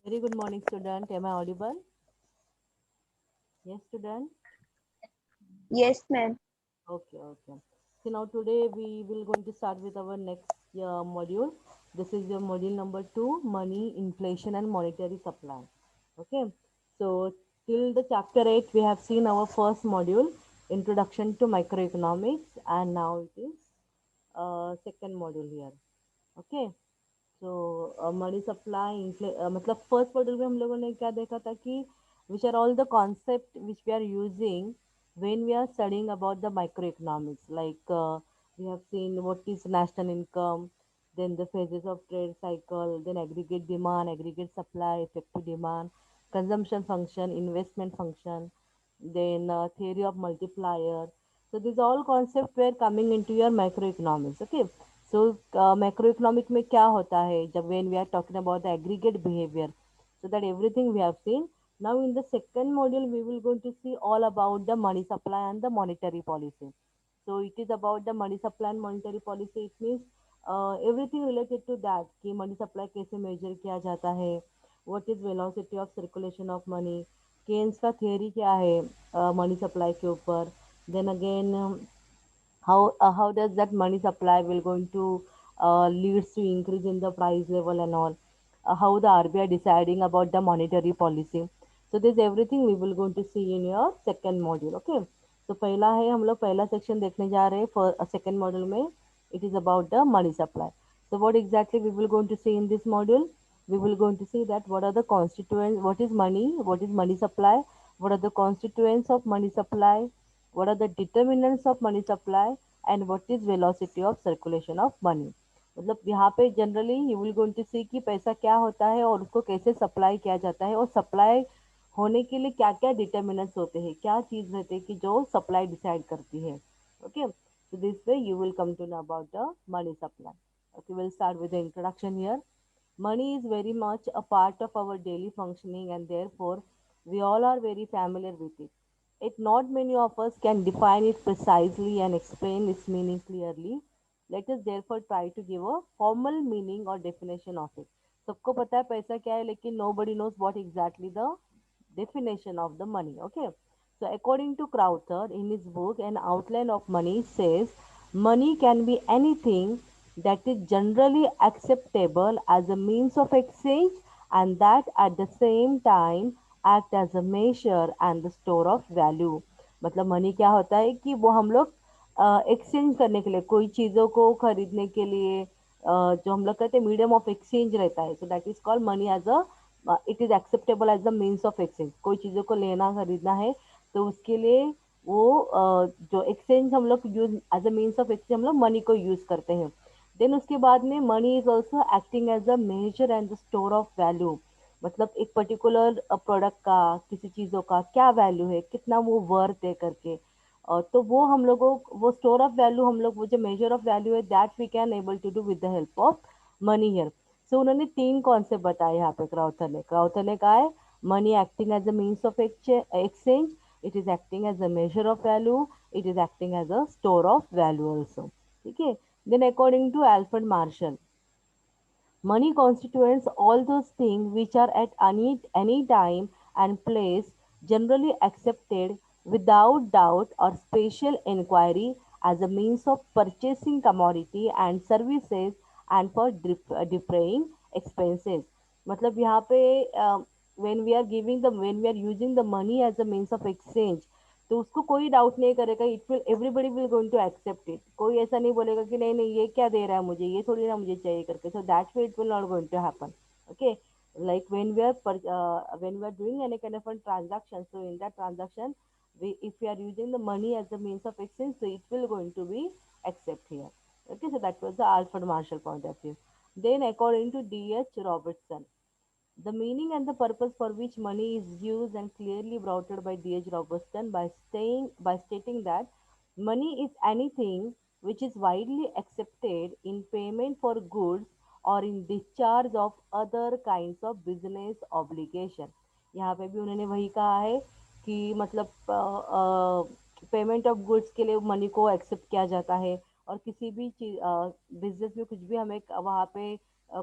Very good morning, student. Am I audible? Yes, student. Yes, ma'am. Okay, okay. So now today we will going to start with our next module. This is your module number two, money, inflation, and monetary supply. Okay. So till the chapter eight, we have seen our first module, introduction to microeconomics, and now it is second module here. Okay. तो money supply मतलब first module में हम लोगों ने क्या देखा था कि which are all the concept which we are using when we are studying about the micro economics like we have seen what is national income, then the phases of trade cycle, then aggregate demand, aggregate supply, effective demand, consumption function, investment function, then theory of multiplier. So these all concepts were coming into your macroeconomics. Okay. So macroeconomic में क्या होता है जब when we are talking about the aggregate behavior. So that everything we have seen. Now in the second module we will going to see all about the money supply and the monetary policy. So it is about the money supply and monetary policy. It means everything related to that कि money supply कैसे measure किया जाता है, what is velocity of circulation of money, Keynes का theory क्या है money supply के ऊपर, then again how does that money supply will going to leads to increase in the price level and all, how the RBI deciding about the monetary policy. So this everything we will going to see in your second module. Okay. तो पहला है हम लोग पहला section देखने जा रहे हैं सेकेंड मॉड्यूल में. It is about the money supply. So what exactly we will going to see in this module? We will going to see that what are the constituents, what is money, what is money supply, what are the constituents of money supply, what are the determinants of money supply, and what is velocity of circulation of money. मतलब यहाँ पे generally you will going to see कि पैसा क्या होता है और उसको कैसे सप्लाई किया जाता है और सप्लाई होने के लिए क्या क्या डिटर्मिनेंट्स होते हैं, क्या चीज़ रहते हैं कि जो सप्लाई डिसाइड करती है. Okay. So this way you will come to know about the money supply. Okay, we'll start with the introduction here. Money is very much a part of our daily functioning and therefore we all are very familiar with it. Yet not many of us can define it precisely and explain its meaning clearly. Let us therefore try to give a formal meaning or definition of it. सबको पता है पैसा क्या है लेकिन nobody knows what exactly the definition of the money. Okay. So according to Crowther in his book An Outline of Money says money can be anything that is generally acceptable as a means of exchange and that at the same time act as a measure and the store of value. मतलब money क्या होता है कि वो हम लोग exchange करने के लिए कोई चीज़ों को खरीदने के लिए जो हम लोग कहते हैं मीडियम ऑफ एक्सचेंज रहता है. So that is called money as a it is acceptable as the means of exchange. कोई चीज़ों को लेना खरीदना है तो उसके लिए वो जो एक्सचेंज हम लोग use as a means of exchange हम लोग मनी को यूज करते हैं. देन उसके बाद में money is also acting as a measure and the store of value. मतलब एक पर्टिकुलर प्रोडक्ट का किसी चीज़ों का क्या वैल्यू है, कितना वो वर्थ है करके. तो वो हम लोगों वो स्टोर ऑफ वैल्यू हम लोग वो जो मेजर ऑफ वैल्यू है that we can able to do with the help of money here. So उन्होंने तीन कॉन्सेप्ट बताए यहाँ पे. क्राउथर ने कहा है money acting as a means of exchange, it is acting as a measure of value, it is acting as a store of value also. ठीक है. Then according to Alfred Marshall, money constitutes all those things which are at any time and place generally accepted without doubt or special inquiry as a means of purchasing commodity and services and for defraying expenses. मतलब यहाँ पे when we are using the money as a means of exchange तो उसको कोई doubt नहीं करेगा. It will everybody will going to accept it. कोई ऐसा नहीं बोलेगा कि नहीं नहीं ये क्या दे रहा है मुझे, ये थोड़ी ना मुझे चाहिए करके. So that way it will not going to happen. Okay. Like when we are doing any kind of a transaction, so in that transaction if we are using the money as a means of exchange so it will going to be accept here. Okay. So that was the Alfred Marshall point of view. Then according to D.H. Robertson, the meaning and the purpose for which money is used and clearly brought out by D.H. Robertson by stating that money is anything which is widely accepted in payment for goods or in discharge of other kinds of business obligation. यहाँ पे भी उन्होंने वही कहा है कि मतलब payment of goods के लिए मनी को एक्सेप्ट किया जाता है और किसी भी चीज बिजनेस में कुछ भी हमें वहाँ पे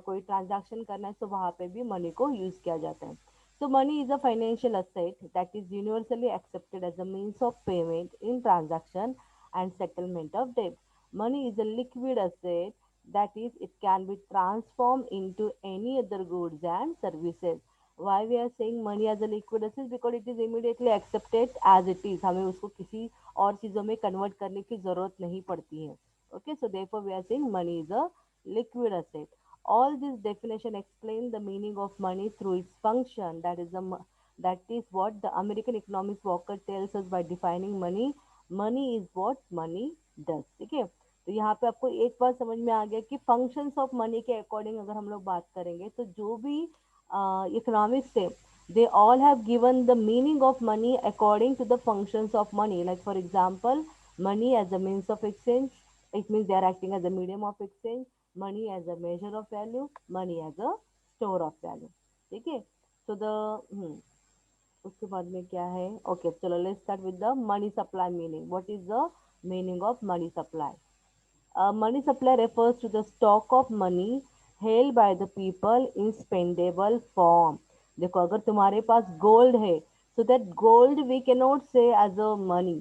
कोई ट्रांजैक्शन करना है तो वहाँ पे भी मनी को यूज किया जाता है. So money is a financial asset that is universally accepted as a means of payment in transaction and settlement of debt. Money is a liquid asset, that is it can be transformed into any other goods and services. Why we are saying money as a liquid asset? Because it is immediately accepted as it is. हमें उसको किसी और चीजों में convert करने की जरूरत नहीं पड़ती है. Okay, so therefore we are saying money is a liquid asset. All this definition explain the meaning of money through its function. That is what the American economist Walker tells us by defining money. Money is what money does. ठीक है. तो यहाँ पे आपको एक बात समझ में आ गया कि फंक्शंस ऑफ मनी के अकॉर्डिंग अगर हम लोग बात करेंगे तो जो भी इकोनॉमिक्स थे they all have given the meaning of money according to the functions of money. Like for example, money as a means of exchange, it means they are acting as a medium of exchange. Money as a measure of value, money as a store of value. ठीक है. So the उसके बाद में क्या है? Okay, चलो let's start with the money supply meaning. What is the meaning of money supply? Money supply refers to the stock of money held by the people in spendable form. देखो, अगर तुम्हारे पास gold है so that gold we cannot say as a money.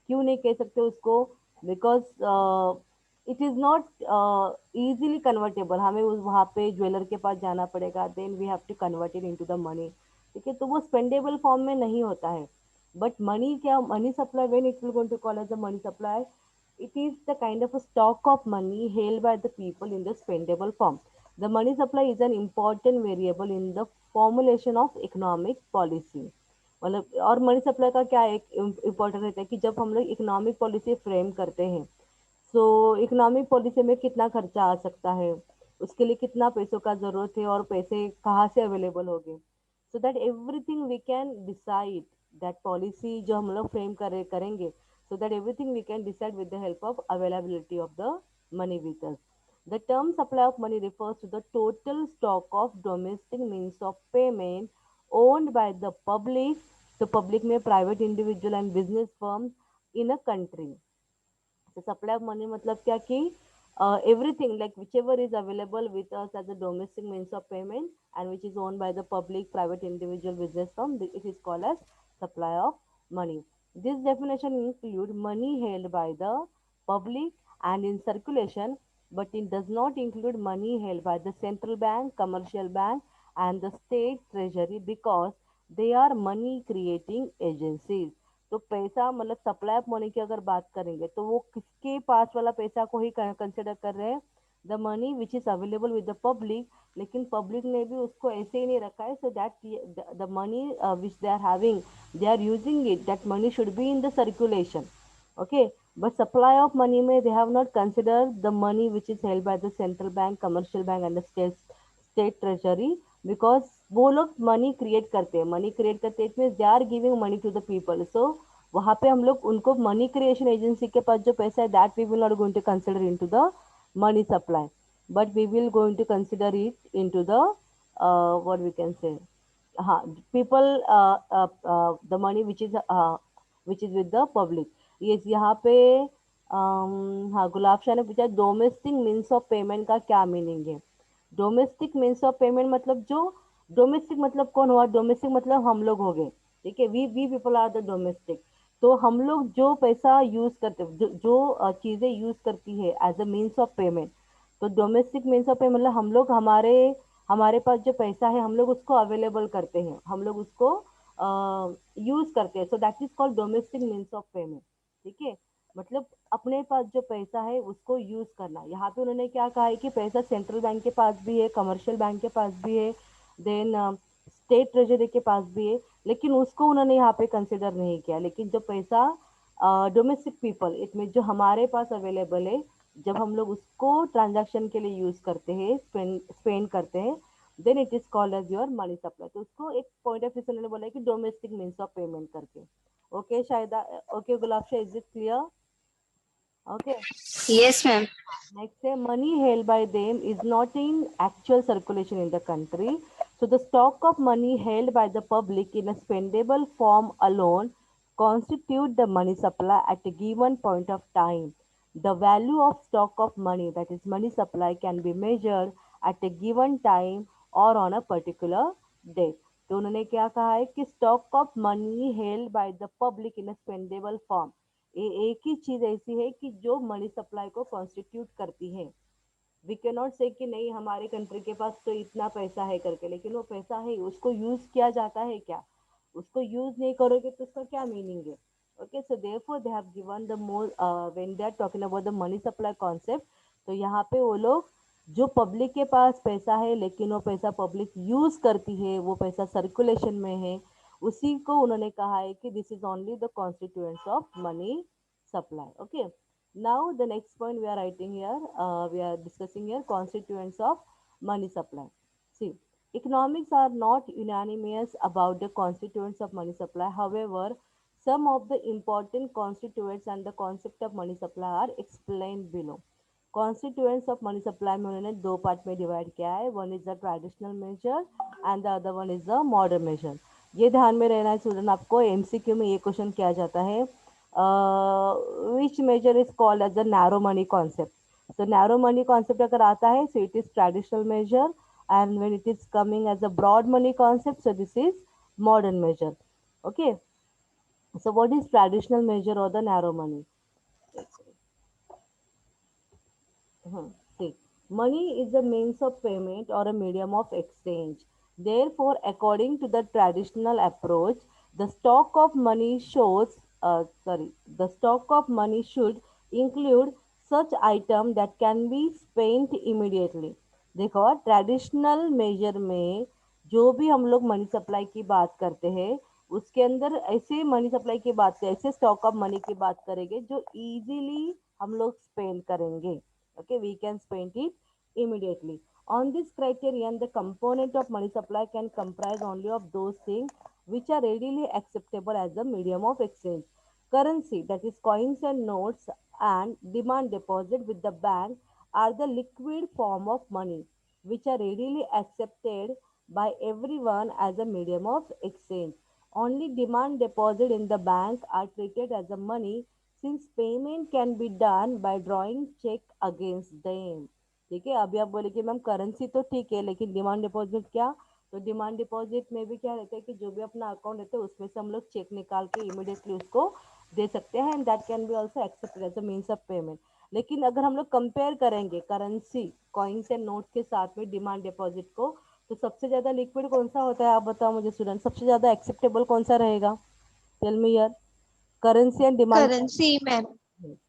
क्यों नहीं कह सकते उसको? Because it is not easily convertible. हमें उस वहाँ पे ज्वेलर के पास जाना पड़ेगा, then we have to convert it into the money. ठीक है, तो वो स्पेंडेबल फॉर्म में नहीं होता है. बट मनी क्या? Money supply, when it will going to call as the money supply, it is the kind of a stock of money held by the people in the spendable form. The money supply is an important variable in the formulation of economic policy. मतलब और money supply का क्या एक important रहता है कि जब हम लोग इकोनॉमिक पॉलिसी फ्रेम करते हैं, सो इकोनॉमिक पॉलिसी में कितना खर्चा आ सकता है, उसके लिए कितना पैसों का जरूरत है और पैसे कहाँ से अवेलेबल होंगे, so that everything we can decide that policy जो हम लोग फ्रेम करेंगे, so that everything we can decide with the help of availability of the money with us. The term supply of money refers to the total stock of domestic means of payment owned by the public. So public में private individual and business firms in a country. So supply of money मतलब क्या कि everything like whichever is available with us as a domestic means of payment and which is owned by the public, private, individual, business firm, it is called as supply of money. This definition include money held by the public and in circulation, but it does not include money held by the central bank, commercial bank, and the state treasury because they are money creating agencies. तो पैसा मतलब supply of money की अगर बात करेंगे तो वो किसके पास वाला पैसा को ही कंसिडर कर रहे हैं? The money which is available with the public. लेकिन पब्लिक ने भी उसको ऐसे ही नहीं रखा है, so that the money which they are having, they are using it, that money should be in the circulation. Okay, but supply of money may they have not considered the money which is held by the central bank, commercial bank and the state treasury because वो लोग money create करते हैं. Money create करते हैं, it means they are giving money to the people. So वहाँ पे हम लोग उनको मनी क्रिएशन एजेंसी के पास जो पैसा है that we will not going to consider into the money supply, but we will going to consider it into the what we can say, हाँ, people, the money which is with the public. ये यहाँ पे हाँ, गुलाब शाह ने पूछा domestic means of payment का क्या meaning है? डोमेस्टिक मीन्स ऑफ पेमेंट मतलब जो डोमेस्टिक मतलब कौन हुआ? डोमेस्टिक मतलब हम लोग हो गए. ठीक है, we people are the domestic. तो हम लोग जो पैसा यूज करते, जो चीजें यूज करती है as a means of payment, तो डोमेस्टिक मीन्स ऑफ पेमेंट मतलब हम लोग हमारे हमारे पास जो पैसा है हम लोग उसको अवेलेबल करते हैं, हम लोग उसको यूज करते हैं, सो that is called domestic means of payment. ठीक है, मतलब अपने पास जो पैसा है उसको यूज करना. यहाँ पे उन्होंने क्या कहा है कि पैसा सेंट्रल बैंक के पास भी है, कमर्शियल बैंक के पास भी है, देन स्टेट ट्रेजरी के पास भी है, लेकिन उसको उन्होंने यहाँ पे कंसिडर नहीं किया. लेकिन जो पैसा डोमेस्टिक पीपल इट मीन जो हमारे पास अवेलेबल है, जब हम लोग उसको ट्रांजैक्शन के लिए यूज करते हैं, स्पेंड करते हैं, then it is called as your money supply. तो उसको एक पॉइंट ऑफ व्यू से उन्होंने बोला है कि डोमेस्टिक मीन्स ऑफ पेमेंट करके. ओके शायद, okay gulab Shah, is it clear? Okay. Yes, ma'am. Next, say money held by them is not in actual circulation in the country. So the stock of money held by the public in a spendable form alone constitute the money supply at a given point of time. The value of stock of money, that is money supply, can be measured at a given time or on a particular date. तो उन्होंने क्या कहा है कि stock of money held by the public in spendable form, ये एक ही चीज ऐसी है कि जो मनी सप्लाई को कॉन्स्टिट्यूट करती है। वी कैन नॉट से कि नहीं हमारे कंट्री के पास तो इतना पैसा है करके, लेकिन वो पैसा है उसको यूज किया जाता है क्या, उसको यूज नहीं करोगे तो उसका क्या मीनिंग है। Okay, so therefore they have given the more when they are talking about the money supply concept, तो यहाँ पे वो लोग जो पब्लिक के पास पैसा है लेकिन वो पैसा पब्लिक यूज करती है, वो पैसा सर्कुलेशन में है, उसी को उन्होंने कहा है कि this is only the constituents of money supply. Okay, now the next point we are writing here, we are discussing here constituents of money supply. See, economics are not unanimous about the constituents of money supply. However, some of the important constituents and the concept of money supply are explained below. Constituents of money supply में उन्होंने दो part में divide किया है, one is the traditional measure and the other one is the modern measure. ये ध्यान में रहना है स्टूडेंट, आपको एमसीक्यू में ये क्वेश्चन किया जाता है, which measure is called as the narrow money concept. तो नैरो मनी कॉन्सेप्ट अगर आता है so it is traditional measure, and when it is coming as a broad money concept so this is modern measure. Okay, so what is traditional measure or the narrow money? See, money is a means of payment or a medium of exchange. Therefore, according to the traditional approach, the stock of money the stock of money should include such item that can be spent immediately. देखो, traditional measure में जो भी हम लोग money supply की बात करते हैं, उसके अंदर ऐसे मनी सप्लाई की बात करें, ऐसे स्टॉक ऑफ मनी की बात करेंगे जो इजीली हम लोग स्पेंड करेंगे। Okay, we can spend it immediately. On this criterion, the component of money supply can comprise only of those things which are readily acceptable as the medium of exchange. Currency, that is coins and notes, and demand deposit with the bank are the liquid form of money which are readily accepted by everyone as a medium of exchange. Only demand deposit in the bank are treated as a money since payment can be done by drawing check against them. ठीक है, अभी आप बोले कि ma'am currency तो ठीक है लेकिन डिमांड डिपॉजिट क्या, तो डिमांड डिपॉजिट में भी क्या रहता है कि जो भी अपना अकाउंट रहता है उसमें से हम लोग चेक निकाल के इमिडिएटली उसको दे सकते हैं, and that can be also accepted as a means of payment. लेकिन अगर हम लोग कंपेयर करेंगे करेंसी कॉइन्स एंड नोट के साथ में डिमांड डिपॉजिट को, तो सबसे ज़्यादा लिक्विड कौन सा होता है, आप बताओ मुझे स्टूडेंट, सबसे ज़्यादा एक्सेप्टेबल कौन सा रहेगा, टेल मी यार, currency and demand. Currency, ma'am.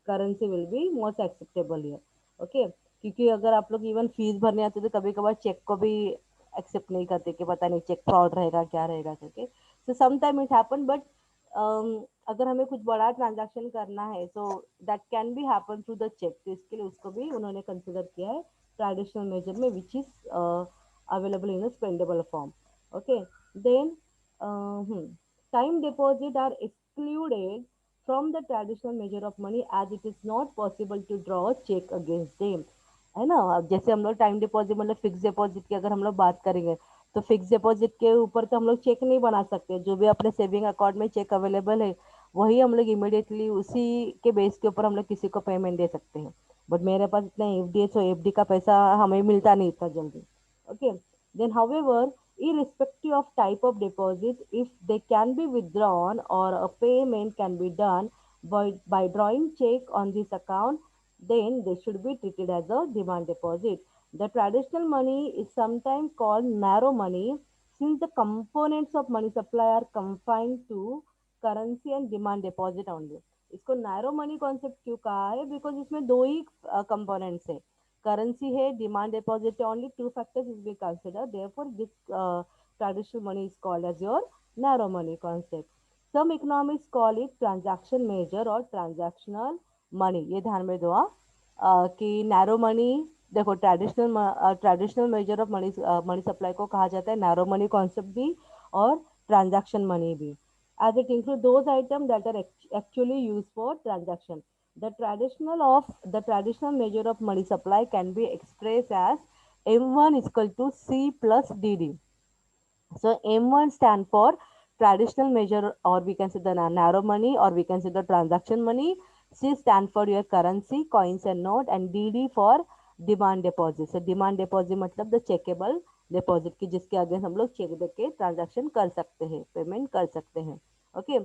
Currency will be most acceptable here. Okay, क्योंकि अगर आप लोग इवन फीस भरने आते तो कभी कभार चेक को भी एक्सेप्ट नहीं करते कि पता नहीं चेक फ्रॉड रहेगा क्या रहेगा करके, so sometime it happen, but अगर हमें कुछ बड़ा ट्रांजैक्शन करना है तो that can be happen through the cheque, तो इसके लिए उसको भी उन्होंने कंसिडर किया है ट्रेडिशनल मेजर में, which is available in a spendable form. Okay, then time deposit are excluded from the traditional measure of money as it is not possible to draw a check against them, है ना। अब जैसे हम लोग time deposit मतलब fix deposit की अगर हम लोग बात करेंगे, तो फिक्स डिपॉजिट के ऊपर तो हम लोग चेक नहीं बना सकते, जो भी अपने सेविंग अकाउंट में चेक अवेलेबल है वही हम लोग इमिडिएटली उसी के बेस के ऊपर हम लोग किसी को पेमेंट दे सकते हैं। बट मेरे पास इतना एफडी है तो एफडी का पैसा हमें मिलता नहीं इतना जल्दी। Okay, then however, irrespective of type of deposit, if they can be withdrawn or a payment can be done by drawing check on this account, then they should be treated as a demand deposit. The traditional money is sometimes called narrow money since the components of money supply are confined to currency and demand deposit only. इसको narrow money concept क्यों कहा है, because इसमें दो ही components है, currency है, demand deposit है, only two factors is being considered, therefore this traditional money is called as your narrow money concept. Some economics call it transaction measure और transactional money, ये ध्यान में दो आप, कि नैरो मनी, देखो traditional measure of money money supply को कहा जाता है नैरो मनी कॉन्सेप्ट भी और ट्रांजैक्शन मनी भी, as it includes those items that are actually used for transaction. The traditional measure of money supply can be expressed as M1 is equal to C plus DD. So M1 stand for traditional measure, or we can say the narrow money, or we can say the transaction money. C stand for your currency, coins and note, and DD for demand deposit. So demand deposit मतलब the checkable deposit की जिसके against हम लोग check दे के transaction कर सकते हैं, payment कर सकते हैं. Okay,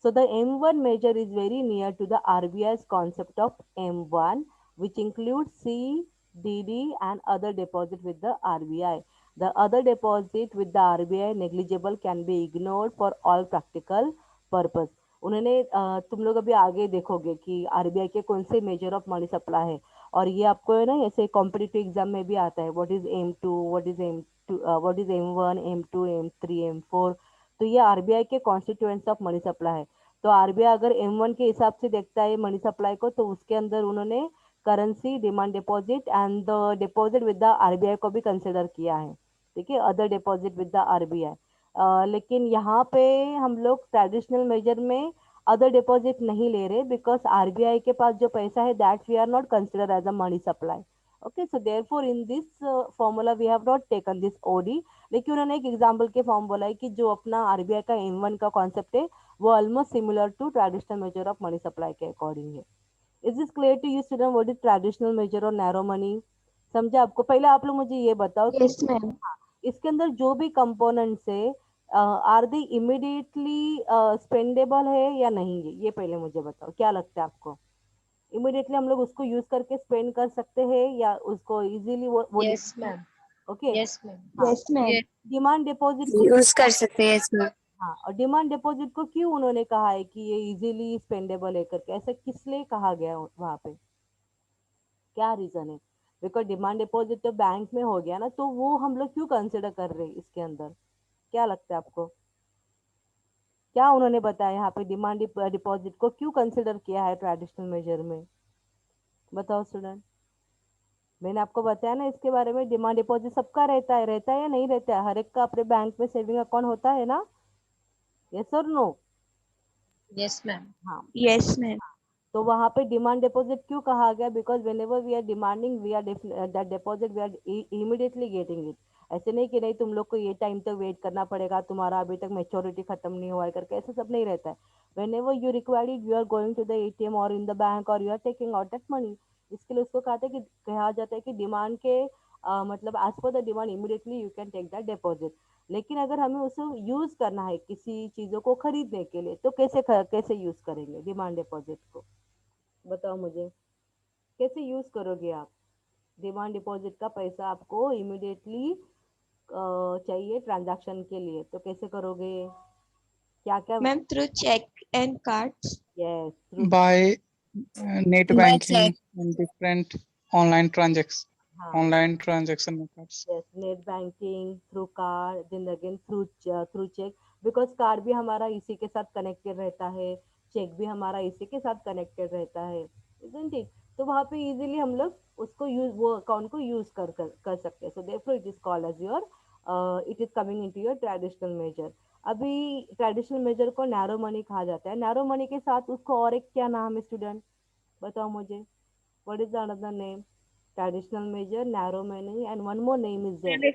so the M1 measure is very near to the RBI's concept of M1, which includes C, DD and other deposit with the RBI. The other deposit with the RBI negligible can be ignored for all practical purpose. उन्होंने तुम लोग अभी आगे देखोगे कि RBI के कौन से मेजर ऑफ मनी सप्लाई है, और ये आपको है ना ऐसे कॉम्पिटिटिव एग्जाम में भी आता है. What is M1, M2, M3, M4. तो ये आरबीआई के कॉन्स्टिट्यूएंट्स ऑफ मनी सप्लाई है. तो आरबीआई अगर M1 के हिसाब से देखता है मनी सप्लाई को, तो उसके अंदर उन्होंने currency, demand deposit and the deposit with the RBI को भी कंसिडर किया है. ठीक है, other deposit with the RBI. लेकिन यहाँ पे हम लोग ट्रेडिशनल मेजर में अदर डिपॉजिट नहीं ले रहे, बिकॉज आरबीआई के पास जो पैसा है that we are not consider as a money supply. Okay, so therefore in this formula we have not taken this OD. लेकिन उन्होंने एक एग्जाम्पल के फॉर्म बोला है कि जो अपना आरबीआई का M1 का कॉन्सेप्ट है वो almost similar to traditional measure of money supply के अकॉर्डिंग है. Is this clear to you student what is traditional measure और नैरो मनी? समझा आपको? पहले आप लोग मुझे ये बताओ कि Yes, ma'am. हाँ, इसके अंदर जो भी कंपोनेंट्स है आर दे इमिडिएटली स्पेंडेबल है या नहीं है, ये पहले मुझे बताओ. क्या लगता है आपको? इमिडिएटली हम लोग उसको यूज करके स्पेंड कर सकते हैं या उसको इजीली वो Yes, ma'am. Okay. Yes, ma'am. हाँ, Yes, ma'am. Yes. Demand deposit को यूज कर सकते हैं इसमें. हाँ, और डिमांड डिपॉजिट को क्यों उन्होंने कहा है कि ये इजीली स्पेंडेबल है करके, ऐसा किस लिए कहा गया वहां पे? क्या रीजन है? बिकॉज डिमांड डिपॉजिट तो बैंक में हो गया ना, तो वो हम लोग क्यों कंसिडर कर रहे हैं इसके अंदर? क्या लगता है आपको? क्या उन्होंने बताया यहाँ पे डिमांड डिपॉजिट को क्यों कंसिडर किया है ट्रेडिशनल मेजर में? बताओ स्टूडेंट. मैंने आपको बताया ना इसके बारे में. डिमांड डिपॉजिट सबका रहता है या नहीं रहता है? हर एक का अपने बैंक में सेविंग अकाउंट होता है ना? यस और नो? Yes, ma'am. हाँ. Yes, ma'am. तो वहां पे डिमांड डिपॉजिट क्यों कहा गया? Because whenever we are demanding we are that deposit we are immediately getting it. ऐसे नहीं कि नहीं तुम लोग को ये टाइम तक वेट करना पड़ेगा, तुम्हारा अभी तक मेच्योरिटी खत्म नहीं हुआ है करके, ऐसा सब नहीं रहता है. Whenever you required it you are going to the ATM और इन द बैंक और you are taking out that money. इसके लिए उसको कहा जाता है कि डिमांड के मतलब as per the demand immediately you can take that deposit. लेकिन अगर हमें उसे यूज करना है किसी चीजों को खरीदने के लिए, तो कैसे यूज करेंगे डिमांड डिपॉजिट को? बताओ मुझे, कैसे यूज करोगे आप? डिमांड डिपॉजिट का पैसा आपको इमिडिएटली चाहिए ट्रांजैक्शन के लिए, तो कैसे करोगे? क्या क्या? Ma'am, through check and cards. Yes, through. by net By banking check. and different online transaction हाँ. online transaction methods. Yes, net banking, through card, then again through cheque. Because card भी हमारा इसी के साथ कनेक्टेड रहता है, check भी हमारा इसी के साथ कनेक्टेड रहता है, इजंट इट? तो वहाँ पे इजीली हम लोग उसको यूज वो अकाउंट को यूज कर सकते हैं. So therefore it is called as your it is coming into your traditional measure. अभी ट्रेडिशनल मेजर को नैरो मनी कहा जाता है. नैरो मनी के साथ उसको और एक क्या नाम है स्टूडेंट? बताओ मुझे. What is the another name? Traditional measure, narrow money, and one more name is there.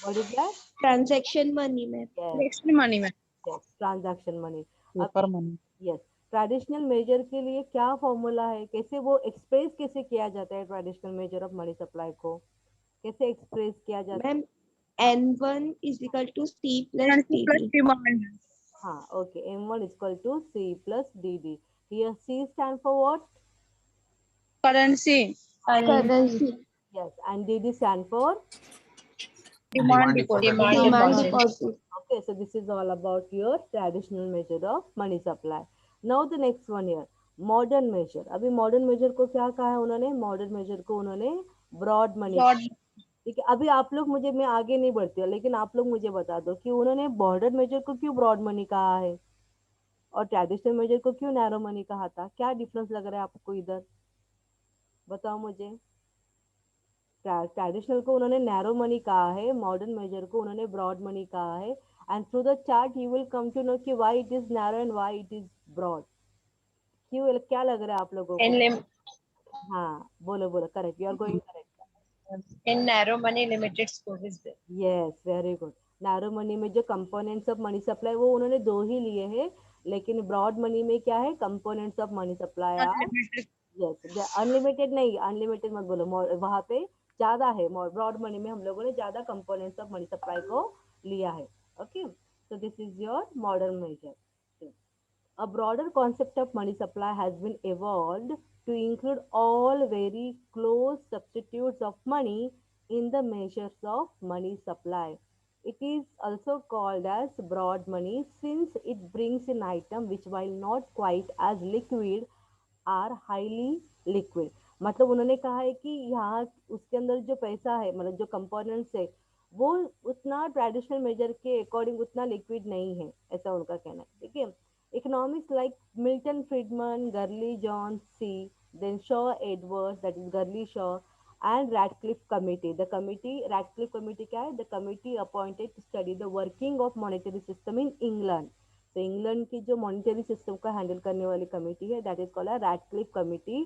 What is that? Transaction money, ma'am. Yes, Extra money, ma'am. yes, transaction money. Paper अब money. yes, ट्रेडिशनल मेजर के लिए क्या formula है? कैसे वो express कैसे किया जाता है? Traditional measure of money supply को कैसे एक्सप्रेस किया जाता है? Ma'am, N1 is equal to C plus Currency plus DD. demand. हाँ, okay. M1 is equal to C plus DD. Here C stand for what? Currency. Currency. Yes, and DD stand for? Demand deposit. Demand deposit. Okay, so this is all about your traditional measure of money supply. Now the next one here, modern measure. अभी modern measure को क्या कहा है उन्होंने? modern measure को उन्होंने broad money. Broad. ठीक है, अभी आप लोग मुझे, मैं आगे नहीं बढ़ती हूँ, लेकिन आप लोग मुझे बता दो कि उन्होंने border measure को क्यों broad money कहा है और ट्रेडिशनल मेजर को क्यों नैरो मनी कहा था? क्या डिफरेंस लग रहा है आपको इधर? बताओ मुझे. ट्रेडिशनल को उन्होंने नैरो मनी कहा है, मॉडर्न मेजर को उन्होंने ब्रॉड मनी कहा है. And through the chart you will come to know कि why it is narrow and why it is broad. क्यों, क्या लग रहा है आप लोगों को? In lim हाँ, बोलो बोलो. Correct, you are going correct. in narrow money limited scope is there. Yes, very good. Narrow money में जो कंपोनेंट्स ऑफ मनी सप्लाई वो उन्होंने दो ही लिए हैं, लेकिन ब्रॉड मनी में क्या है, components of money supply are Unlimited. Yes, unlimited नहीं, अनलिमिटेड मत बोलो, वहां पे ज्यादा है, ब्रॉड मनी में हम लोगों ने ज्यादा कंपोनेंट्स ऑफ मनी सप्लाई को लिया है। Okay, so this is your modern measure. A broader concept of money supply has been evolved to include all very close substitutes of money in the measures of money supply. It is also called as broad money since it brings an item which, while not quite as liquid, are highly liquid। मतलब उन्होंने कहा है कि यहाँ उसके अंदर जो पैसा है, मतलब जो कंपोनेंट्स है, वो उतना ट्रेडिशनल मेजर के अकॉर्डिंग उतना लिक्विड नहीं है, ऐसा उनका कहना है। ठीक है, economics like Milton Friedman, Gurley John C, then Shaw Edwards, that is Gurley Shaw, and Radcliffe Committee. The committee, Radcliffe Committee क्या है? The committee appointed to study the working of monetary system in England. तो England की जो monetary system को handle करने वाली committee है, that is called Radcliffe committee,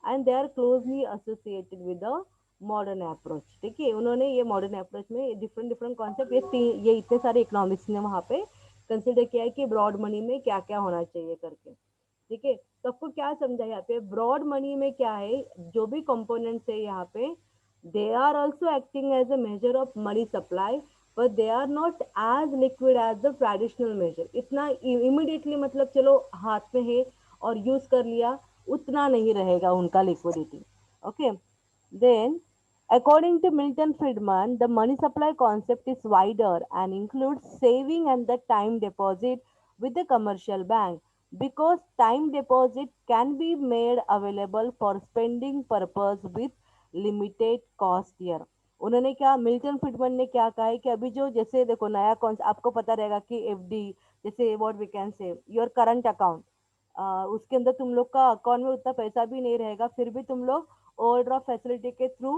and they are closely associated with the modern approach. ठीक है, उन्होंने ये मॉडर्न अप्रोच में डिफरेंट डिफरेंट कॉन्सेप्ट, ये इतने सारे इकोनॉमिक्स ने वहाँ पे कंसिडर किया है कि ब्रॉड मनी में क्या क्या होना चाहिए करके। ठीक है, तो आपको क्या समझा यहाँ पे, ब्रॉड मनी में क्या है, जो भी कंपोनेंट्स है यहाँ पे, they are also acting as a measure of money supply, but they are not as liquid as the traditional measure। इतना immediately मतलब चलो हाथ में है और यूज कर लिया, उतना नहीं रहेगा उनका liquidity। okay, then according to Milton Friedman, the money supply concept is wider and includes saving and the time deposit with the commercial bank, because time deposit can be made available for spending purpose with limited cost here। उन्होंने क्या, Milton फ्रिडमन ने क्या कहा है कि अभी जो, जैसे देखो नया कौन, आपको पता रहेगा कि एफडी, जैसे what we can say your current account, उसके अंदर तुम लोग का अकाउंट में उतना पैसा भी नहीं रहेगा, फिर भी तुम लोग ओवरड्राफ्ट फैसिलिटी के थ्रू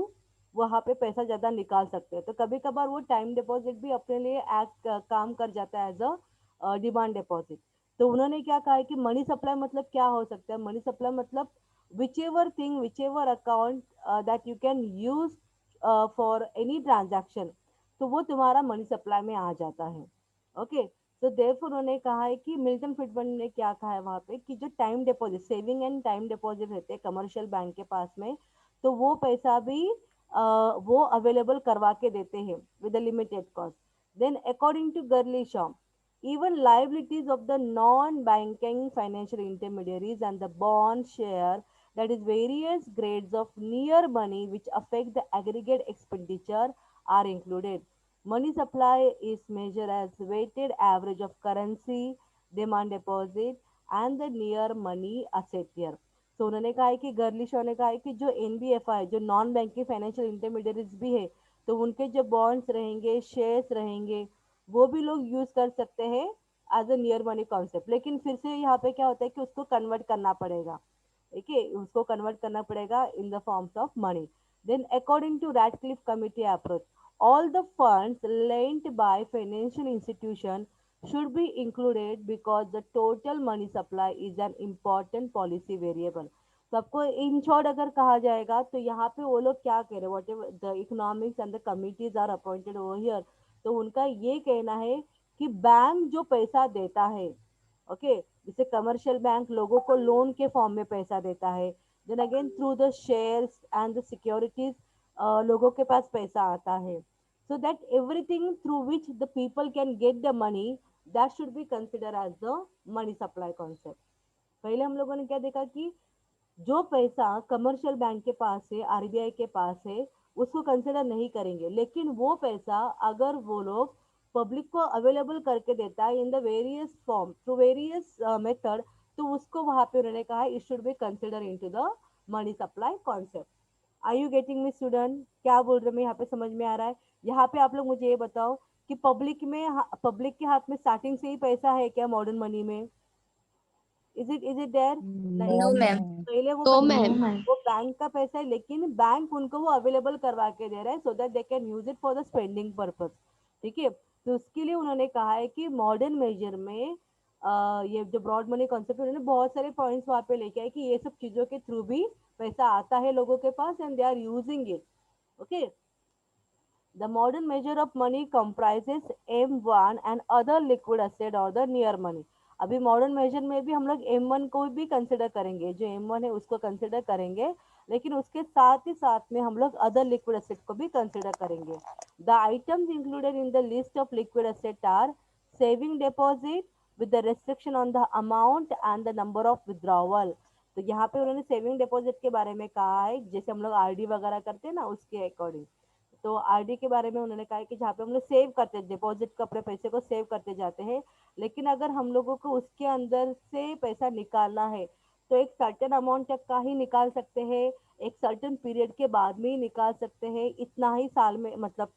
वहां पे पैसा ज्यादा निकाल सकते हैं। तो कभी कभार वो टाइम डिपॉजिट भी अपने लिए एक्ट काम कर जाता है एज अ डिमांड डिपॉजिट। तो उन्होंने क्या कहा है कि मनी सप्लाई मतलब क्या हो सकता है, मनी सप्लाई मतलब whichever thing, whichever account that you can use for any transaction, तो वो तुम्हारा मनी सप्लाई में आ जाता है। ओके, तो देयरफॉर उन्होंने कहा है कि मिल्टन फ्रिडमन ने क्या कहा है वहां पे कि जो time deposit, saving and time deposit रहते हैं कमर्शियल बैंक के पास में, तो वो पैसा भी वो अवेलेबल करवा के देते हैं with limited cost. Then according to Gurley Shaw, even liabilities of the non-banking financial intermediaries and the bond share, that is various grades of near money which affect the aggregate expenditure, are included। Money supply is measured as weighted average of currency, demand deposit and the near money asset here। तो उन्होंने कहा है कि girly Shaw ने कहा है कि जो एनबीएफआई, जो नॉन बैंकिंग फाइनेंशियल इंटरमीडिएरीज भी है, तो उनके जो बॉन्ड्स रहेंगे, शेयर्स रहेंगे, वो भी लोग यूज कर सकते हैं as a near money concept. लेकिन फिर से यहाँ पे क्या होता है कि उसको कन्वर्ट करना पड़ेगा। ठीक है, उसको कन्वर्ट करना पड़ेगा in the forms of money. Then according to Radcliffe committee approach, all the funds lent by financial institution should be included because the total money supply is an important policy variable। तो आपको in short अगर कहा जाएगा तो यहाँ पे वो लोग क्या कह रहे हैं, whatever the economics and the committees are appointed over here, तो उनका ये कहना है कि बैंक जो पैसा देता है, ओके, जैसे कमर्शियल बैंक लोगों को लोन के फॉर्म में पैसा देता है, then again through the shares and the securities लोगों के पास पैसा आता है, so that everything through which the people can get the money, that should be considered as the money supply concept। पहले हम लोगों ने क्या देखा कि जो पैसा कमर्शियल बैंक के पास है, आरबीआई के पास है, उसको कंसिडर नहीं करेंगे, लेकिन वो पैसा अगर वो लोग पब्लिक को अवेलेबल करके देता है in the various form through various method, तो उसको वहां पे उन्होंने कहा it should be consider into the money supply concept. Are you getting me student, क्या बोल रहे मैं यहाँ पे, समझ में आ रहा है? यहाँ पे आप लोग मुझे ये बताओ कि पब्लिक के हाथ में स्टार्टिंग से ही पैसा है क्या मॉडर्न मनी में? Is it there? नहीं, No, ma'am. पहले वो No, पैसा, ma'am. वो बैंक का पैसा है, लेकिन बैंक उनको वो अवेलेबल करवा के दे रहा है so that they can use it for the spending purpose. ठीक है, तो उसके लिए उन्होंने कहा है कि मॉडर्न मेजर में ये जो ब्रॉड मनी कॉन्सेप्ट, उन्होंने बहुत सारे पॉइंट्स वहाँ पे लेके आए कि ये सब चीजों के थ्रू भी पैसा आता है लोगों के पास and they are using it. Okay, the modern measure of money comprises M1 and other liquid asset or the near money। अभी मॉडर्न मेजर में भी हम लोग M1 को भी कंसिडर करेंगे, जो M1 है उसको कंसिडर करेंगे, लेकिन उसके साथ ही साथ में हम लोग अदर लिक्विड एसेट को भी कंसिडर करेंगे। The items included in the list of liquid asset are saving deposit with the restriction on the amount and the number of withdrawal. तो यहाँ पे उन्होंने सेविंग डिपॉजिट के बारे में कहा है, जैसे हम लोग आरडी वगैरह करते हैं ना उसके अकॉर्डिंग। तो आरडी के बारे में उन्होंने कहा है कि जहाँ पे हम लोग सेव करते हैं, डिपॉजिट को, अपने पैसे को सेव करते जाते हैं, लेकिन अगर हम लोगों को उसके अंदर से पैसा निकालना है तो एक सर्टेन अमाउंट तक का ही निकाल सकते हैं, एक सर्टेन पीरियड के बाद में ही निकाल सकते हैं, इतना ही साल में, मतलब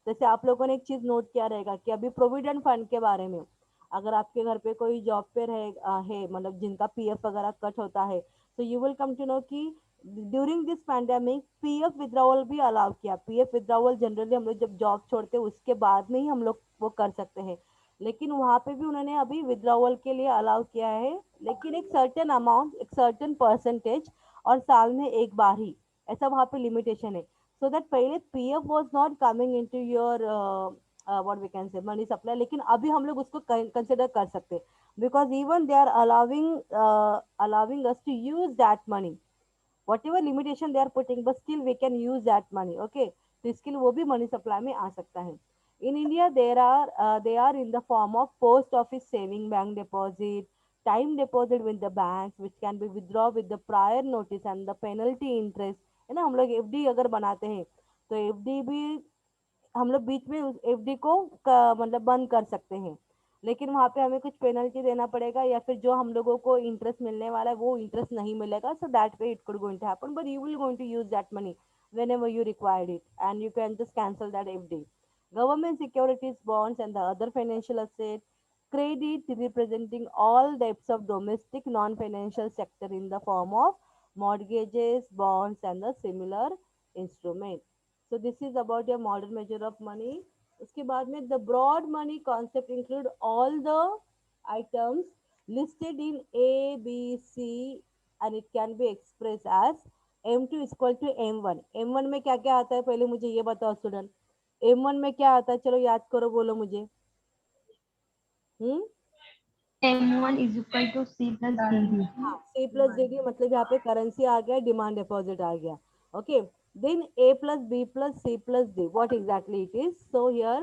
जैसे आप लोगों ने एक चीज नोट किया रहेगा कि अभी प्रोविडेंट फंड के बारे में, अगर आपके घर पे कोई जॉब पे है मतलब जिनका पीएफ वगैरह कट होता है, तो you will come to know कि during this pandemic PF withdrawal भी अलाउ किया। पीएफ विड्रॉवल जनरली हम लोग जब जॉब छोड़ते हैं उसके बाद में ही हम लोग वो कर सकते हैं, लेकिन वहां पे भी उन्होंने अभी विड्रॉवल के लिए अलाउ किया है, लेकिन एक सर्टेन अमाउंट, एक सर्टेन परसेंटेज, और साल में एक बार ही, ऐसा वहां पे लिमिटेशन है। सो दैट पहले PF was not coming into your what we can say money supply, लेकिन अभी हम लोग उसको कंसिडर कर सकते हैं, because even they are allowing us to use that money, whatever limitation they are putting, but still we can use that money, okay। तो इसके लिए वो भी मनी सप्लाई में आ सकता है। in India they are in the form of post office saving bank deposit, time deposit with the banks which can be withdraw with the prior notice and the penalty interest, है ना। हम लोग FD अगर बनाते हैं तो FD भी हम लोग बीच में उस एफडी को मतलब बंद कर सकते हैं, लेकिन वहां पे हमें कुछ पेनल्टी देना पड़ेगा, या फिर जो हम लोगों को इंटरेस्ट मिलने वाला है वो इंटरेस्ट नहीं मिलेगा। So that way it could going to happen, but you will going to use that money whenever you required it, and you can just cancel that FD। Government securities, bonds, and the other financial assets, credit representing all debts of domestic non-financial sector in the form of mortgages, bonds, and the similar instruments। So this is about your modern measure of money। उसके बाद में the broad money concept include all the items listed in A, B, C, and it can be expressed as M2 is equal to M1। M1 में क्या क्या आता है पहले मुझे ये बताओ स्टूडेंट, M1 में क्या आता है, चलो याद करो, बोलो मुझे। हम्म M1 is equal to C plus DD. हाँ, C प्लस डी डी, मतलब यहाँ पे करेंसी आ गया, डिमांड डिपॉजिट आ गया, okay. Then A plus B plus C plus D, what exactly it is? So here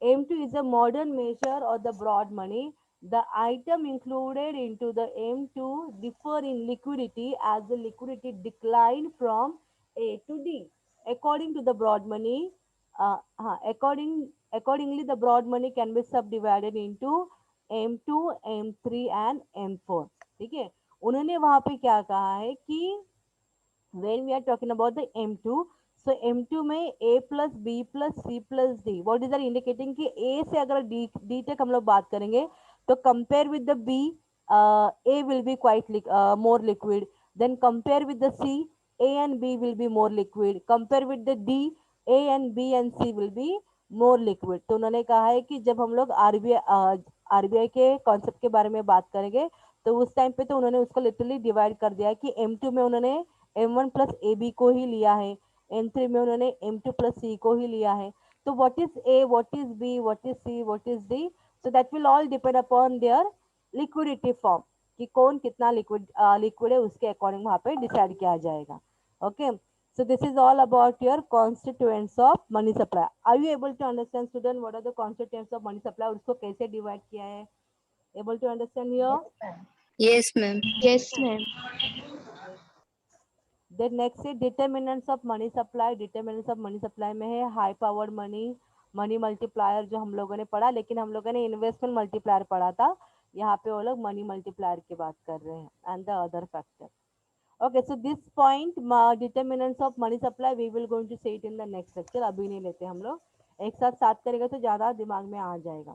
M2 is a modern measure of the broad money। The item included into the M2 differ in liquidity as the liquidity decline from A to D according to the broad money। Accordingly the broad money can be subdivided into M2, M3 and M4। ठीक है, उन्होंने वहां पे क्या कहा है कि when we are talking about the M2, so M2 में A plus B plus C plus D, what is that indicating कि A से अगर D तक हम लोग बात करेंगे तो compare with the B, A will be quite more liquid, then compare with the C, A and B will be more liquid, compare with the D, A and B and C will be more liquid। तो उन्होंने कहा है कि जब हम लोग RBI के concept के बारे में बात करेंगे तो उस टाइम पे तो उन्होंने उसको लिटरली डिवाइड कर दिया है कि M2 में उन्होंने M1 प्लस ए बी को ही लिया है, M3 में उन्होंने M2 प्लस सी को ही लिया है। तो what is A, what is B, what is C, what is D, so that will all depend upon their liquidity form, कि कौन कितना लिक्विड है उसके अकॉर्डिंग वहां पे डिसाइड किया जाएगा, okay. So this is all about your constituents of money supply। Are you able to understand student what are the constituents of money supply और उसको कैसे डिवाइड किया है? Able to understand here? Yes, ma'am. Yes, ma'am. Then next है determinants of money supply. Determinants of money supply में है high powered money, money multiplier जो हम लोगों ने पढ़ा, लेकिन हम लोगों ने इन्वेस्टमेंट मल्टीप्लायर पढ़ा था, यहाँ पे वो लोग मनी मल्टीप्लायर की बात कर रहे हैं and the other factor. Okay, so this point determinants of money supply we will going to say it in the next lecture, अभी नहीं लेते हम लोग, एक साथ साथ करेंगे तो ज़्यादा दिमाग में आ जाएगा,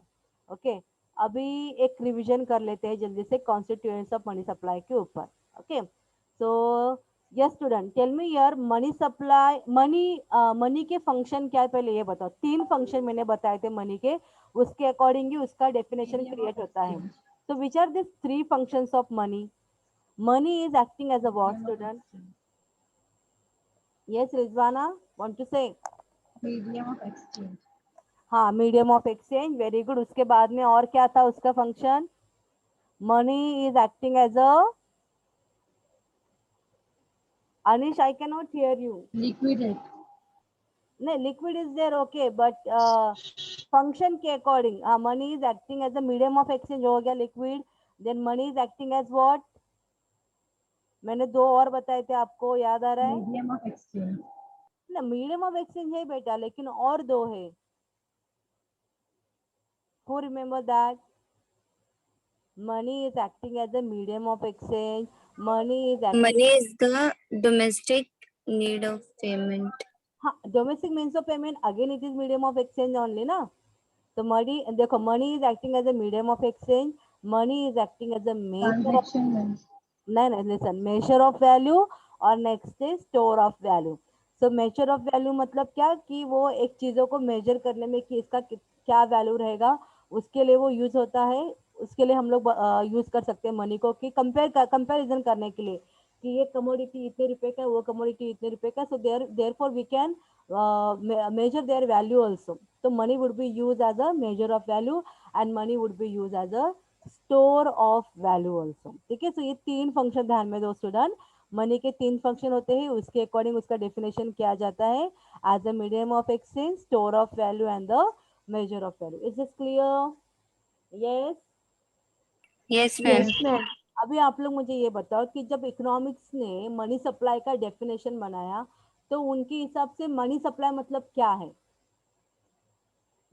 ओके। अभी एक रिविजन कर लेते हैं जल्दी से कॉन्स्टिट्यूएंट्स ऑफ मनी सप्लाई के ऊपर, okay. So yes student, tell me यार मनी सप्लाई, मनी के फंक्शन क्या है पहले ये बताओ। 3 फंक्शन मैंने बताए थे मनी के, उसके अकॉर्डिंग ही उसका डेफिनेशन क्रिएट होता है। तो which are this 3 functions of money? Money is acting as a what student? Yes, Rizwana, want to say? Medium of exchange। हाँ, medium of exchange, very good. उसके बाद में और क्या था उसका function? Money is acting as a, Anish, I cannot hear you. Liquidate. No, liquid is there, okay, but function के according, money is acting as a medium of exchange हो गया liquid. Then money is acting as what? मैंने दो और बताए थे आपको, याद आ रहा है? Medium of exchange. ना मीडियम ऑफ एक्सचेंज है बेटा, लेकिन और दो है. Who remember that? Money is acting as a medium of exchange. Money is acting. Money is the domestic need of payment. हाँ, domestic means of payment. Again, it is medium of exchange only, ना? So money, देखो, money is acting as a medium of exchange. Money is acting as a measure of, Transaction means. नहीं, listen, measure of value, और next is store of value. So measure of value मतलब क्या, कि वो एक चीजों को measure करने में कि इसका क्या value रहेगा, उसके लिए वो use होता है. उसके लिए हम लोग यूज कर सकते हैं मनी को, कि कंपैरिजन करने के लिए कि ये कमोडिटी इतने रुपए का, वो कमोडिटी इतने रुपए का. So therefore we can measure their value also. So money would be used as a measure of value, and money would be used as a store of value also. ठीक है, सो ये तीन फंक्शन ध्यान में दो स्टूडेंट. मनी के तीन function होते हैं, उसके अकॉर्डिंग उसका डेफिनेशन किया जाता है as a medium of exchange, store of value and the measure of value. Is this clear? Yes. Yes, ma'am. Yes, ma'am. अभी आप लोग मुझे ये बताओ कि जब इकोनॉमिक्स ने मनी सप्लाई का डेफिनेशन बनाया, तो उनके हिसाब से मनी सप्लाई मतलब क्या है?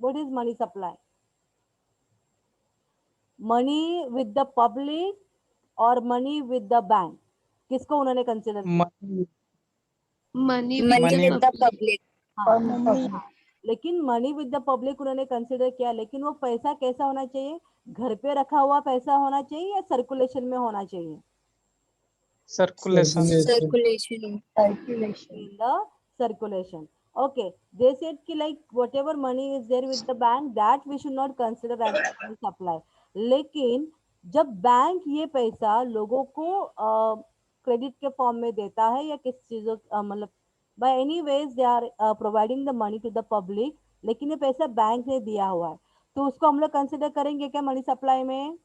What is money supply? Money with the public और मनी विद द बैंक, किसको उन्होंने कंसिडर किया? Money, Money Money with Money with the the public. public. हाँ, लेकिन मनी विद द पब्लिक उन्होंने कंसिडर किया, लेकिन वो पैसा कैसा होना चाहिए? घर पे रखा हुआ पैसा होना चाहिए या सर्कुलेशन में होना चाहिए? circulation. Circulation. Calculation. In the circulation. Okay, they said ki like whatever money is there with the bank, that we should not consider as money supply. लेकिन जब बैंक ये पैसा लोगों को क्रेडिट के फॉर्म में देता है या किस चीजों मतलब by any ways they are providing the money to the public, लेकिन ये पैसा बैंक ने दिया हुआ है, तो उसको हम लोग कंसिडर करेंगे क्या मनी सप्लाई में?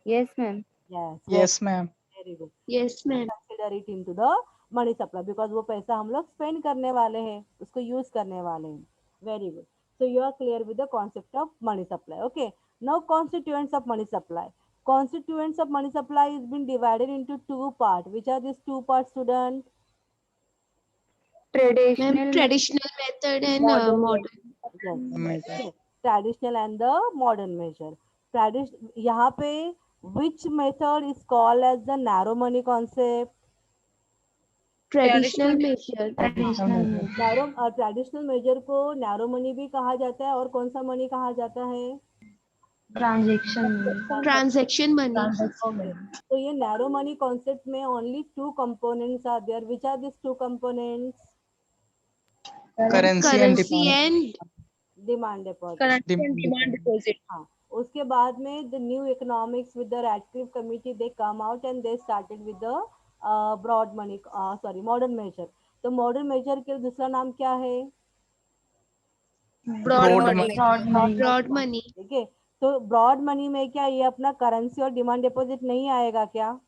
Yes, ma'am. Yes, Yes, ma'am. Very good. Yes, ma'am. Consider it into the money supply because वो पैसा हम लोग स्पेंड करने वाले हैं, उसको यूज करने वाले हैं. Very good. So you are clear with the concept of money supply. Okay, now constituents of money supply. Constituents of money supply is been divided into two parts. Which are these two parts, student? Ma'am, Traditional. traditional method and modern. Yes. Measure. Okay. Traditional and the modern measure. यहाँ पे which method is called as the narrow money concept? Traditional measure. Traditional measure. Narrow traditional measure को narrow money भी कहा जाता है, और कौन सा मनी कहा जाता है? Transaction. Transaction money. Okay. तो ये नैरो मनी कॉन्सेप्ट में only two components are there. Which are this two components? Currency and Currency demand. and demand deposit. Currency and Demand. demand deposit. हाँ, उसके बाद में the new economics with the Radcliffe committee they come out and they started with the broad money, sorry, modern measure. तो modern measure के दूसरा नाम क्या है? Broad Broad money. money. broad money. ठीक है, तो ब्रॉड मनी में क्या ये अपना करेंसी और डिमांड डिपॉजिट नहीं आएगा क्या?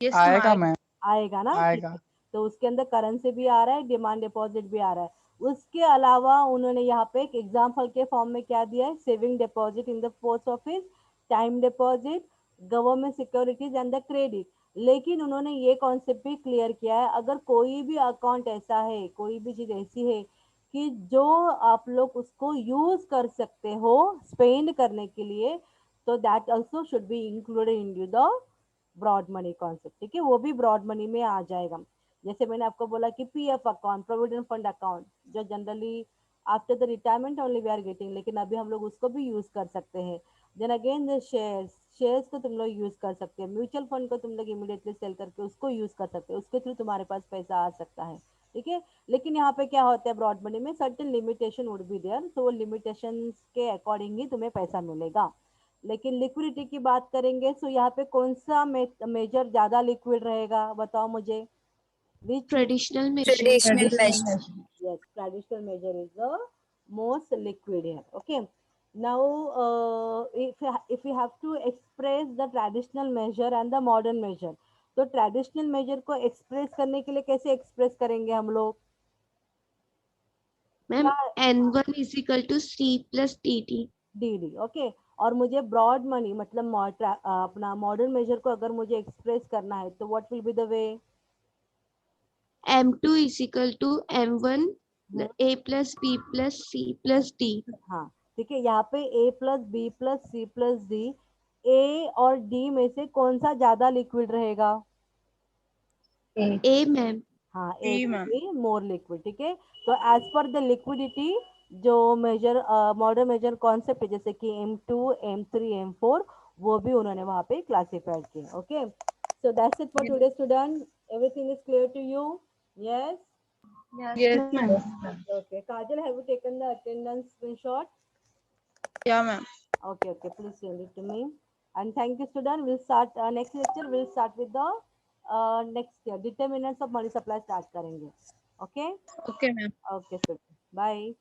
Yes, आएगा ma'am. मैम, आएगा ना. आएगा. तो उसके अंदर करेंसी भी आ रहा है, डिमांड डिपॉजिट भी आ रहा है. उसके अलावा उन्होंने यहाँ पे एक एग्जाम्पल के फॉर्म में क्या दिया है? Saving deposit in the post office, time deposit, government securities and the credit. लेकिन उन्होंने ये कॉन्सेप्ट भी क्लियर किया है, अगर कोई भी अकाउंट ऐसा है, कोई भी चीज ऐसी है कि जो आप लोग उसको यूज कर सकते हो स्पेंड करने के लिए, तो that also should be included in the broad money concept. ठीक है, वो भी ब्रॉड मनी में आ जाएगा. जैसे मैंने आपको बोला कि PF account, provident fund account, जो generally after the retirement only we are getting, लेकिन अभी हम लोग उसको भी यूज कर सकते हैं. देन अगेन द शेयर्स को तुम लोग यूज कर सकते हैं. म्यूचुअल फंड को तुम लोग इमीडिएटली सेल करके उसको यूज कर सकते हो, उसके थ्रू तुम्हारे पास पैसा आ सकता है. ठीक है, लेकिन यहाँ पे क्या होता है ब्रॉड मनी में, certain limitation would be there, तो वो लिमिटेशन के अकॉर्डिंग ही तुम्हें पैसा मिलेगा. लेकिन लिक्विडिटी की बात करेंगे, सो यहाँ पे कौन सा मेजर ज्यादा लिक्विड रहेगा, बताओ मुझे. Which Traditional measure. Traditional measure. yes, traditional measure is the most liquid here. Okay, Now, if we have to express the traditional measure and the modern measure, तो ट्रेडिशनल मेजर को express करने के लिए कैसे express करेंगे हम लोग? Ma'am N1 is equal to C plus TT. D okay. और मुझे ब्रॉड मनी मतलब अपना मॉडर्न मेजर को अगर मुझे एक्सप्रेस करना है तो what will be the way? M2 is equal to M1 A plus B plus C plus D. हाँ ठीक है, यहाँ पे a plus B plus C plus D, A और डी में से कौन सा ज्यादा लिक्विड रहेगा? A ma'am. हाँ, ए बी मोर लिक्विड। ठीक है, तो एज पर द लिक्विडिटी जो मेजर मॉडर्न मेजर कॉन्सेप्ट है जैसे कि M2 M3 M4 वो भी उन्होंने वहाँ पे क्लासिफाइड किया। Okay, so that's it for today student, everything is clear to you? Yes, Yes, ma'am. okay. Kajal, have you taken the attendance screenshot? Yeah, ma'am. Okay, okay. Please send it to me. And thank you, student. We'll start next lecture. We'll start with the next year determinants of money supply start करेंगे. Okay. Okay, ma'am. Okay, student. Bye.